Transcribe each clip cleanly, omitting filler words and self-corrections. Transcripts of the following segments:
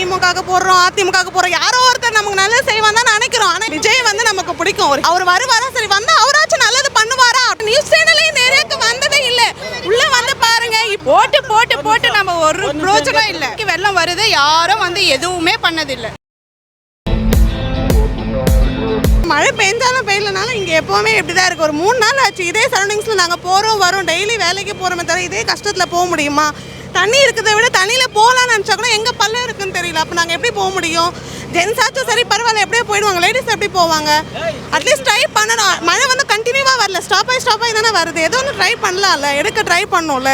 திமுகவுக்கு போடுறோம், அதிமுகவுக்கு போடுறோம், யாரோ ஒருத்தர் நமக்கு நல்லது செய்வான் தான் நினைக்கிறோம். ஆனால் விஜய் வந்து நமக்கு பிடிக்கும். அவர் வருவாரா, சரி வந்தா அவராச்சும் நல்லது பண்ணுவாரா? நியூஸ் சேனலே நேரேக்கு வந்ததே இல்லை. உள்ள வந்து பாருங்க, போட்டு போட்டு போட்டு நம்ம ஒரு பிரோஜனம் இல்லை. வெள்ளம் வருது, யாரும் வந்து எதுவுமே பண்ணதில்லை. மழை பெஞ்சாலும் பெய்யலனாலும் இங்கே எப்போவுமே இப்படி தான் இருக்குது. ஒரு 3 நாள் ஆச்சு இதே சரௌண்டிங்ஸில் நாங்கள் போகிறோம் வரோம், டெய்லி வேலைக்கு போகிறோமே தவிர இதே கஷ்டத்தில் போக முடியுமா? தண்ணி இருக்கிறத விட தண்ணியில் போகலான்னு நினச்சா கூட எங்கே பல்லம் இருக்குன்னு தெரியல. அப்போ நாங்கள் எப்படி போக முடியும்? ஜென்ஸாச்சும் சரி பரவாயில்ல, எப்படியே போயிடுவாங்க, லேடிஸ் எப்படி போவாங்க? அட்லீஸ்ட் ட்ரை பண்ணணும். மழை வந்து கண்டினியூவாக வரல, ஸ்டாப் ஆகி தானே வருது. ஏதோ ஒன்று ட்ரை பண்ணலாம்ல, எடுக்க ட்ரை பண்ணோம்ல.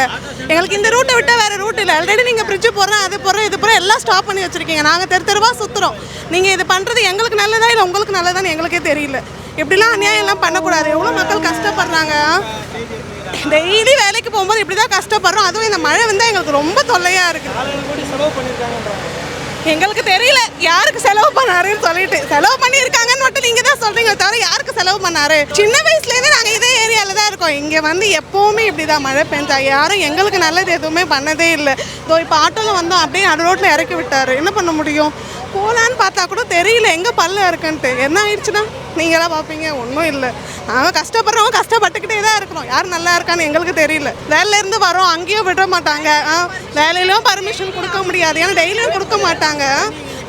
எங்களுக்கு இந்த ரூட்டை விட்டால் வேறு ரூட் இல்லை. ஆல்ரெடி நீங்கள் ஃப்ரிட்ஜு போடுறோம், அது போடுறோம், இது போகிறோம், எல்லாம் ஸ்டாப் பண்ணி வச்சுருக்கீங்க. நாங்கள் தெருவாக சுற்றுறோம். நீங்கள் இது பண்ணுறது எங்களுக்கு நல்லதா இல்லை உங்களுக்கு நல்லதான்னு எங்களுக்கே தெரியல. இப்படிலாம் அநியாயம் எல்லாம் பண்ணக்கூடாது. எவ்வளோ மக்கள் கஷ்டப்படுறாங்க. டெய்லி வேலைக்கு போகும்போது இப்படி தான் கஷ்டப்படுறோம். அதுவும் இந்த மழை வந்து எங்களுக்கு ரொம்ப தொல்லையாக இருக்குது. எங்களுக்கு தெரியல யாருக்கு செலவு பண்ணாருன்னு சொல்லிட்டு. செலவு பண்ணியிருக்காங்கன்னு மட்டும் நீங்கள் தான் சொல்கிறீங்க தவிர யாருக்கு செலவு பண்ணாரு? சின்ன வயசுலேருந்து நாங்கள் இதே ஏரியாவில் தான் இருக்கோம். இங்கே வந்து எப்போவுமே இப்படி தான் மழை பெஞ்சா யாரும் எங்களுக்கு நல்லது எதுவுமே பண்ணதே இல்லை. இதோ இப்போ ஆட்டோவில் வந்தோம், அப்படியே நடு ரோட்டில் இறக்கி விட்டார். என்ன பண்ண முடியும்? போகலான்னு பார்த்தா கூட தெரியல எங்கே பல்ல இருக்குன்ட்டு. என்ன ஆயிடுச்சுன்னா நீங்களாம் பார்ப்பீங்க, ஒன்றும் இல்லை. நாங்கள் கஷ்டப்படுறவங்க கஷ்டப்பட்டுக்கிட்டே தான் இருக்கிறோம். யார் நல்லா இருக்கான்னு எங்களுக்கு தெரியல. வேலையிலேருந்து வரோம், அங்கேயும் விட மாட்டாங்க. வேலையிலும் பர்மிஷன் கொடுக்க முடியாது, ஏன்னா டெய்லியும் கொடுக்க மாட்டாங்க.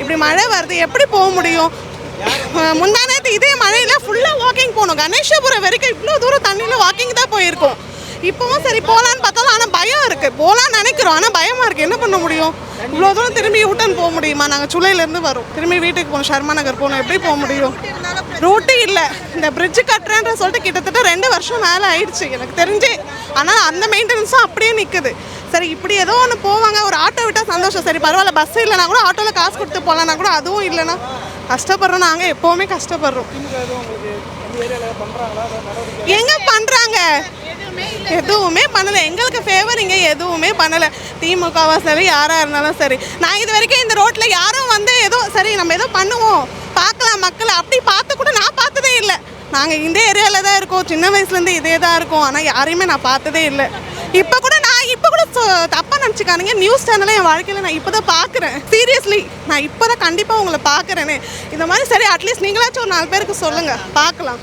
இப்படி மழை வருது, எப்படி போக முடியும்? முந்தா நேரத்து இதே மழையில் ஃபுல்லாக வாக்கிங் போகணும். கணேசபுரம் வரைக்கும் இவ்வளோ தூரம் தண்ணியில் வாக்கிங் தான் போயிருக்கோம். இப்போவும் சரி போகலான்னு பார்த்தாலும் ஆனால் பயம் இருக்குது. போகலான்னு நினைக்கிறோம், ஆனால் பயமாக இருக்குது. என்ன பண்ண முடியும்? இவ்வளோ தூரம் திரும்பி யூட்டன் போக முடியுமா? நாங்கள் சுளையிலேருந்து வரோம், திரும்பி வீட்டுக்கு போகணும், ஷர்மா நகர் போகணும், எப்படி போக முடியும்? ரூட்டு இல்லை. இந்த பிரிட்ஜு கட்டுறேன்ற சொல்லிட்டு கிட்டத்தட்ட 2 வருஷம் மேலே ஆயிடுச்சு எனக்கு தெரிஞ்சு. ஆனால் அந்த மெயின்டெனன்ஸும் அப்படியே நிற்குது. சரி இப்படி ஏதோ ஒன்று போவாங்க, ஒரு ஆட்டோ விட்டால் சந்தோஷம். சரி பரவாயில்ல, பஸ் இல்லைனா கூட ஆட்டோவில் காசு கொடுத்து போகலான்னா கூட அதுவும் இல்லைன்னா கஷ்டப்படுறோம். நாங்கள் எப்போவுமே கஷ்டப்படுறோம். எங்கே பண்ணுறாங்க? எதுவுமே பண்ணலை. எங்களுக்கு ஃபேவர் இங்கே எதுவுமே பண்ணலை. திமுகவா சரி யாராக இருந்தாலும் சரி. நான் இது வரைக்கும் இந்த ரோட்டில் யாரும் வந்து ஏதோ சரி நம்ம ஏதோ பண்ணுவோம் பார்க்கலாம் மக்களை அப்படி பார்த்து கூட நான் பார்த்ததே இல்லை. நாங்கள் இந்த ஏரியாவில் தான் இருக்கோம், சின்ன வயசுலேருந்து இதே தான் இருக்கோம். ஆனால் யாரையுமே நான் பார்த்ததே இல்லை. இப்போ கூட தப்பாக நினச்சிக்கானுங்க. நியூஸ் சேனலை என் வாழ்க்கையில் நான் இப்போ தான் பார்க்குறேன். சீரியஸ்லி நான் இப்போ தான் கண்டிப்பாக உங்களை பார்க்குறேனே. இந்த மாதிரி சரி அட்லீஸ்ட் நீங்களாச்சும் ஒரு 4 பேருக்கு சொல்லுங்கள், பார்க்கலாம்.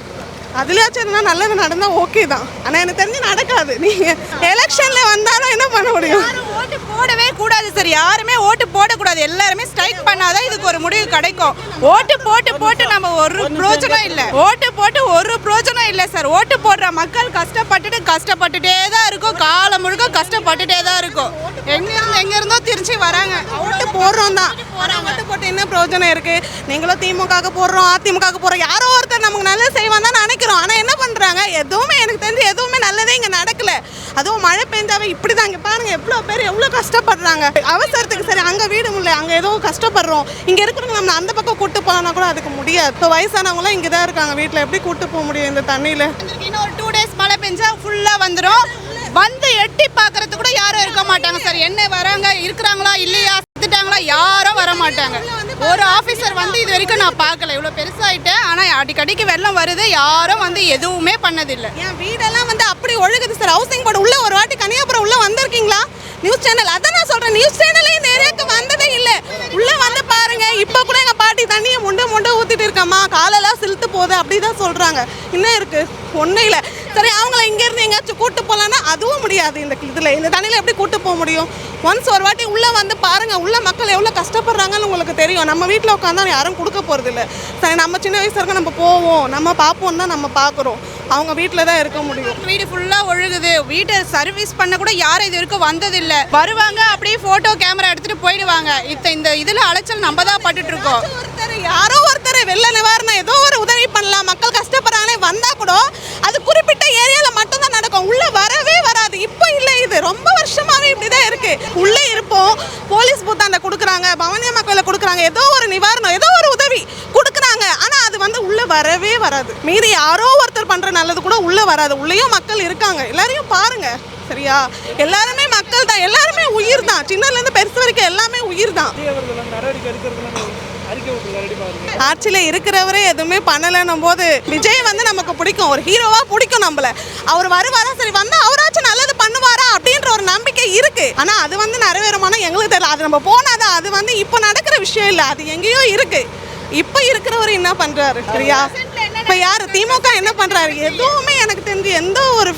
அதுலேயாச்சும் எதுனா நல்லது நடந்தால் ஓகே தான். ஆனால் எனக்கு தெரிஞ்சு நடக்காது. நீங்கள் எலெக்ஷனில் வந்தாலும் என்ன பண்ண முடியும்? ஓட்டு போடவே கூடாது சார். யாருமே ஓட்டு போடக்கூடாது. எல்லாருமே ஸ்ட்ரைக் பண்ணாதான் இதுக்கு ஒரு முடிவு கிடைக்கும். ஓட்டு போட்டு போட்டு நம்ம ஒரு பிரோஜனம் இல்லை. ஓட்டு போட்டு ஒரு பிரோஜனம் இல்லை சார். ஓட்டு போடுற மக்கள் கஷ்டப்பட்டுட்டே தான் இருக்கும். காலம் முழுக்க கஷ்டப்பட்டுட்டே தான் இருக்கும். எங்கேருந்தோ திருச்சி வராங்க. ஓட்டு போடுறோம் தான். ஓட்டு போட்டு என்ன பிரோஜனம் இருக்குது? நீங்களும் திமுகவுக்கு போடுறோம், அதிமுகவுக்கு போடுறோம், யாரோ ஒருத்தர் நமக்கு நல்லது செய்வான் தான் நினைக்கிறோம். ஆனால் என்ன பண்ணுறாங்க? எதுவுமே எனக்கு தெரிஞ்சு எதுவுமே நல்லதே இங்கே நடக்கல. அதுவும் மழை பெஞ்சாவே இப்படி தான். இங்கே பாருங்கள் எவ்வளோ பேர் எவ்வளோ கஷ்டப்படுறாங்க. அவசரத்துக்கு சரி அங்கே வீடு இல்லை, அங்கே ஏதோ கஷ்டப்படுறோம். இங்கே இருக்கிறவங்க நம்ம அந்த பக்கம் கூட்டு போகலான்னா கூட அதுக்கு முடியாது. இப்போ வயசானவங்களாம் இங்கே தான் இருக்காங்க வீட்டில். எப்படி கூட்டு போக முடியும் இந்த தண்ணியில்? இன்னும் ஒரு 2 days மழை பெஞ்சா ஃபுல்லாக வந்துடும். வந்து எட்டி பார்க்கறது கூட யாரும் இருக்க மாட்டாங்க சார். என்ன வராங்க, இருக்கிறாங்களா இல்லையா, செத்துட்டாங்களா, யாரும் வர மாட்டாங்க. ஒரு ஆஃபீஸர் வந்து இது வரைக்கும் நான் பார்க்கல. இவ்வளோ பெருசாகிட்டேன், ஆனால் அடிக்கடிக்கு வெள்ளம் வருது, யாரும் வந்து எதுவுமே பண்ணதில்லை. என் வீடெல்லாம் வந்து அப்படி ஒழுகுது சார். ஹவுசிங் போர்டு உள்ள ஒரு வாட்டி கன்னியாபுரம் உள்ள வந்திருக்கீங்களா? நியூஸ் சேனல் அதான் நான் சொல்கிறேன். நியூஸ் சேனலே நேரேக்கு வந்ததே இல்லை. உள்ளே வந்து பாருங்க. இப்போ கூட எங்கள் பாட்டி தண்ணியை முண்டை ஊற்றிட்டு இருக்கம்மா, காலெல்லாம் சிலுத்து போகுது அப்படி தான் சொல்கிறாங்க. இன்னும் இருக்குது ஒன்றும் இல்லை. சரி அவங்கள இங்கேருந்து எங்கேயாச்சும் கூட்டு போகலான்னா அதுவும் முடியாது. இந்த தண்ணியில் எப்படி கூட்டு போக முடியும்? ஒன்ஸ் ஒரு வாட்டி உள்ளே வந்து பாருங்கள். உள்ள மக்கள் எவ்வளோ கஷ்டப்படுறாங்கன்னு உங்களுக்கு தெரியும். நம்ம வீட்டில் உட்காந்தா யாரும் கொடுக்க போகிறது இல்லை. சரி நம்ம சின்ன வயசு இருக்க நம்ம போவோம், நம்ம பார்ப்போம் தான் நம்ம பார்க்குறோம். அவங்க வீட்டில் தான் இருக்க முடியும். வீடு ஃபுல்லாக ஒழுகுது. வீட்டை சர்வீஸ் பண்ண கூட யாரும் இது வரைக்கும் வந்ததில்லை. வருவாங்க, அப்படியே ஃபோட்டோ கேமரா எடுத்துகிட்டு போயிடுவாங்க. இந்த இதில் அலைச்சல் நம்ம தான் பட்டுட்டு இருக்கோம். யாரோ ஒருத்தர் வெள்ள நிவாரணம் ஏதோ ஒரு உதவி பண்ணலாம். மக்கள் கஷ்டப்படுறாங்களே வந்தால் கூட அது குறிப்பிட்ட ஏரியாவில் மட்டும்தான் நடக்கும். உள்ளே வரவே வராது. இப்போ இல்லை, இது ரொம்ப வருஷமாகவே இப்படி தான் இருக்குது. உள்ளே இருப்போம், போலீஸ் பூத்தாண்ட கொடுக்குறாங்க, பவனியா மக்களில் கொடுக்குறாங்க, ஏதோ ஒரு நிவாரணம் ஏதோ ஒரு உதவி கொடுக்குறாங்க. ஆனால் அது வந்து உள்ளே வரவே வராது. மீறி யாரோ ஒருத்தர் பண்ணுற நல்லது கூட உள்ளே வராது. உள்ளேயும் மக்கள் இருக்காங்க. எல்லாரையும் பாருங்கள் சரியா? எல்லாருமே மக்கள் தான், எல்லாருமே உயிர் தான். சின்னதுலேருந்து பெருசு வரைக்கும் எல்லாமே உயிர் தான். ஆட்சியில் இருக்கிறவரே எதுவுமே பண்ணலைன்னும் போது விஜய் வந்து நமக்கு பிடிக்கும், ஒரு ஹீரோவாக பிடிக்கும் நம்மள. அவர் வருவாரா, சரி வந்தால் அவராச்சும் நல்லது பண்ணுவாரா அப்படின்ற ஒரு நம்பிக்கை இருக்குது. ஆனால் அது வந்து நிறைவேறுமானா எங்களுக்கு தெரியல. அது நம்ம போனாதான் அது வந்து இப்போ நடக்கிற விஷயம் இல்லை, அது எங்கேயோ இருக்குது. இப்போ இருக்கிறவர் என்ன பண்ணுறாரு சரியா? இப்போ யார் திமுக என்ன பண்ணுறாரு? எதுவுமே எனக்கு தெரிஞ்சு எந்த ஒரு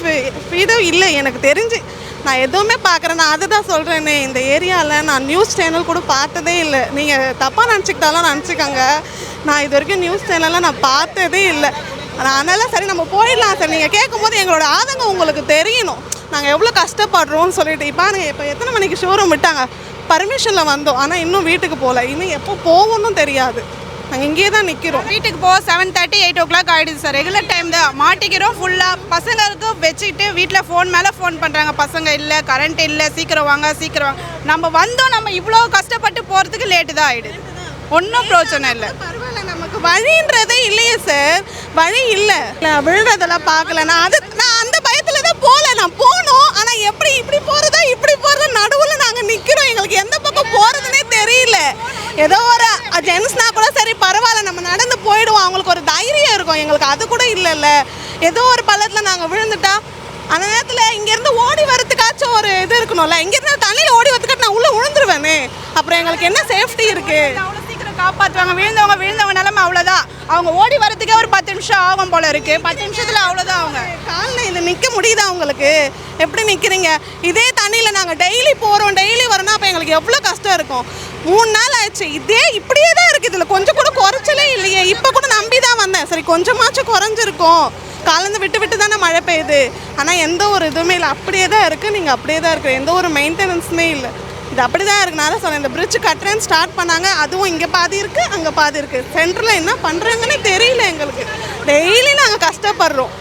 இதுவும் இல்லை எனக்கு தெரிஞ்சு. நான் எதுவுமே பார்க்குறேன். நான் அதுதான் சொல்கிறேனே, இந்த ஏரியாவில் நான் நியூஸ் சேனல் கூட பார்த்ததே இல்லை. நீங்கள் தப்பாக நினச்சிக்கிட்டாலும் நினச்சிக்கோங்க, நான் இது வரைக்கும் நியூஸ் சேனல்லாம் நான் பார்த்ததே இல்லை. அதனால் சரி நம்ம போயிடலாம் சார். நீங்கள் கேட்கும்போது எங்களோட ஆதங்கம் உங்களுக்கு தெரியணும், நாங்கள் எவ்வளோ கஷ்டப்படுறோம்னு சொல்லிட்டு. இப்போ எத்தனை மணிக்கு ஷோரூம் விட்டாங்க, பர்மிஷனில் வந்தோம், ஆனால் இன்னும் வீட்டுக்கு போகல. இன்னும் எப்போ போகணும்னு தெரியாது, நாங்கள் இங்கேயே தான் நிற்கிறோம். வீட்டுக்கு போக 7:30 8 o'clock ஆகிடுது சார். ரெகுலர் டைம் தான் மாட்டிக்கிறோம் ஃபுல்லாக. பசங்களுக்கு வச்சுக்கிட்டு வீட்டில் ஃபோன் மேலே ஃபோன் பண்ணுறாங்க, பசங்க இல்லை, கரண்ட் இல்லை, சீக்கிரம் வாங்க சீக்கிரம் வாங்க. நம்ம வந்தோம், நம்ம இவ்வளோ கஷ்டப்பட்டு போகிறதுக்கு லேட்டு தான் ஆகிடுது. ஒன்றும் பிரச்சனை இல்லை. பரவாயில்ல, நமக்கு வழின்றதே இல்லையே சார், வழி இல்லை. விழுறதெல்லாம் பார்க்கல. நான் அந்த பயத்தில் தான் போகல. நான் போகணும், ஆனால் எப்படி இப்படி போகிறதா இப்படி போகிறதா நடுவில் நாங்கள் நிற்கிறோம். எங்களுக்கு எந்த பக்கம் போகிறதுனே தெரியல. ஏதோ ஒரு ஜென்ஸ்னா கூட சரி பரவாயில்ல, நம்ம நடந்து போயிடுவோம், அவங்களுக்கு ஒரு தைரியம் இருக்கும். எங்களுக்கு அது கூட இல்லைல்ல. ஏதோ ஒரு பள்ளத்தில் நாங்கள் விழுந்துட்டா அந்த நேரத்தில் இங்கேருந்து ஓடி வரதுக்காச்சும் ஒரு இது இருக்கணும்ல. இங்கேருந்து தண்ணியில் ஓடி வரதுக்காட்டு நான் உள்ளே விழுந்துருவேனே, அப்புறம் எங்களுக்கு என்ன சேஃப்டி இருக்குது? அவ்வளோ சீக்கிரம் காப்பாற்றுவாங்க. விழுந்தவங்க நிலமை அவ்வளோதான். அவங்க ஓடி வரதுக்கே ஒரு 10 நிமிஷம் ஆகும் போல இருக்குது. 10 நிமிஷத்தில் அவ்வளோதான். அவங்க காலில் இது நிற்க முடியுதா உங்களுக்கு? எப்படி நிற்கிறீங்க? இதே தண்ணியில் நாங்கள் டெய்லி போகிறோம், டெய்லி வரோன்னா அப்போ எங்களுக்கு எவ்வளோ கஷ்டம் இருக்கும். 3 நாள் ஆச்சு, இப்படியே தான் இருக்குது. இதில் கொஞ்சம் கூட குறைச்சலே இல்லையே. இப்போ கூட நம்பி தான் வந்தேன், சரி கொஞ்சமாச்சும் குறைஞ்சிருக்கும். காலேருந்து விட்டு தானே மழை பெய்யுது, ஆனால் எந்த ஒரு இதுவுமே இல்லை, அப்படியே தான் இருக்குது. நீங்கள் அப்படியே தான் இருக்குது, எந்த ஒரு மெயின்டெனன்ஸுமே இல்லை. இது அப்படி தான் இருக்குனால சொன்னேன். இந்த பிரிட்ஜ் கட்டுறேன்னு ஸ்டார்ட் பண்ணாங்க, அதுவும் இங்கே பாதி இருக்குது அங்கே பாதி இருக்குது. சென்டரில் என்ன பண்ணுறாங்கன்னு தெரியல எங்களுக்கு. டெய்லி நாங்கள் கஷ்டப்படுறோம்.